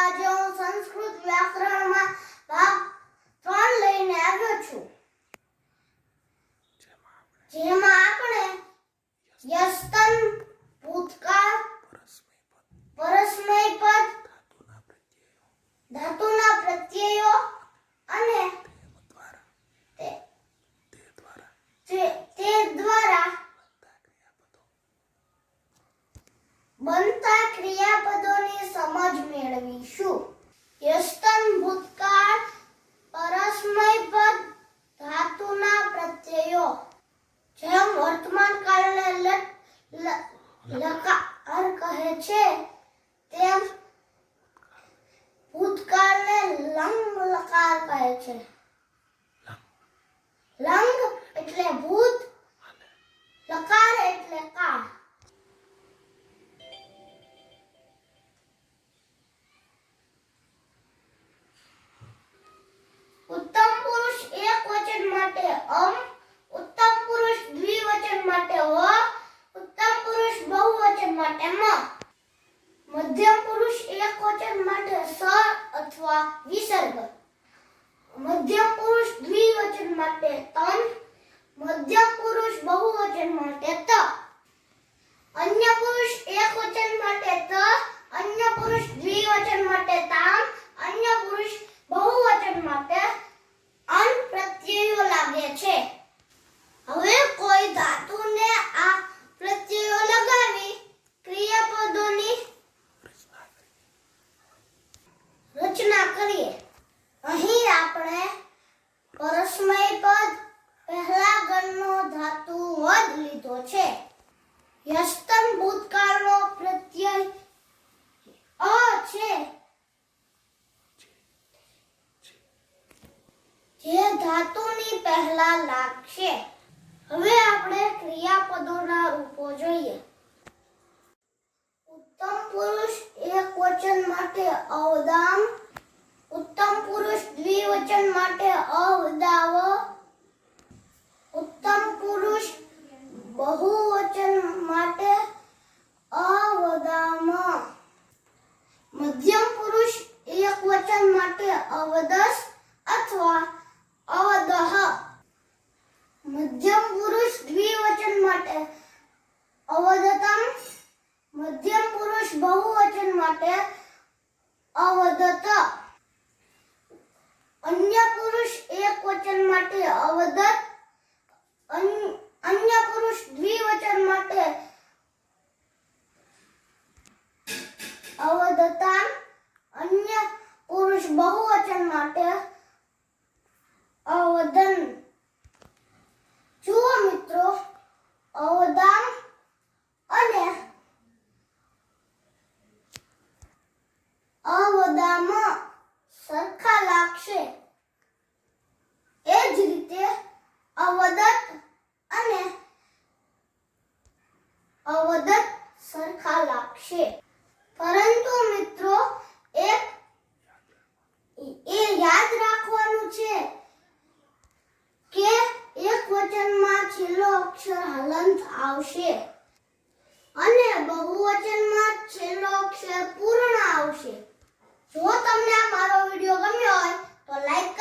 આજે હું સંસ્કૃત વ્યાકરણમાં ભાગ 3 લઈને આવ્યો છું, જેમાં આપણે યસ્તન, ભૂતકાળ, પરસ્મય પદ, ધાતુના પ્રત્યયો અને તે દ્વારા બનતા ક્રિયાપદોની સમજ મેળવીશું. યસ્તન ભૂતકાળ, પરસ્મય પદ, ધાતુના પ્રત્યયો. જેમ વર્તમાન કાળને લકાર કહે છે, તેમ ભૂતકાળને લંગ લકાર કહે છે. લંગ એટલે ભૂત, લકાર એટલે કાળ. ઉત્તમ પુરુષ એકવચન માટે અમ, ઉત્તમ પુરુષ દ્વિવચન માટે વ, ઉત્તમ પુરુષ બહુવચન માટે મ. મધ્યમ પુરુષ એકવચન માટે સ અથવા વિસર્ગ. મધ્યમ પુરુષ દ્વિવચન માટે તન, મધ્યમ પુરુષ બહુવચન માટે ત. અન્ય પુરુષ એકવચન માટે ત, અન્ય પુરુષ દ્વિવચન માટે તામ, અન્ય પુરુષ બહુવચન માટે અન પ્રત્યયો લાગે છે. હવે કોઈ ધાતુને આ પ્રત્યયો લગાવી ક્રિયાપદોની રચના કરીએ. અહીં આપણે પરસ્મય પદ પહેલા ગણનો ધાતુ વદ લીધો છે. યસ્તન ભૂતકાળનો પ્રત્યય અ છે, જે ધાતુની પહેલા લાગશે. હવે આપણે ક્રિયાપદોના રૂપો જોઈએ. ઉત્તમ પુરુષ એકવચન માટે અવદામ, ઉત્તમ પુરુષ દ્વિવચન માટે અવદાવ, ઉત્તમ પુરુષ બહુવચન માટે અવદામ, મધ્યમ પુરુષ એકવચન માટે અવદસ અથવા અવદહ, મધ્યમ પુરુષ દ્વિવચન માટે અવદતમ, મધ્યમ પુરુષ બહુવચન માટે અવદત, અન્ય પુરુષ એકવચન માટે અવદત, અન્ય પુરુષ દ્વિવચન માટે અવદતામ, અન્ય પુરુષ બહુવચન માટે અવદન. જુઓ મિત્રો, અવદામ અને અવદામ સરખા લાગશે. એ જ રીતે અવદત અને અવદત સરખા લાગશે. પરંતુ મિત્રો એ યાદ રાખવાનું છે કે એકવચનમાં છેલ્લો અક્ષર હલંત આવશે અને બહુવચનમાં છેલ્લો અક્ષર પૂર્ણ આવશે. જો તમને આ મારો વિડિયો ગમ્યો હોય તો લાઈક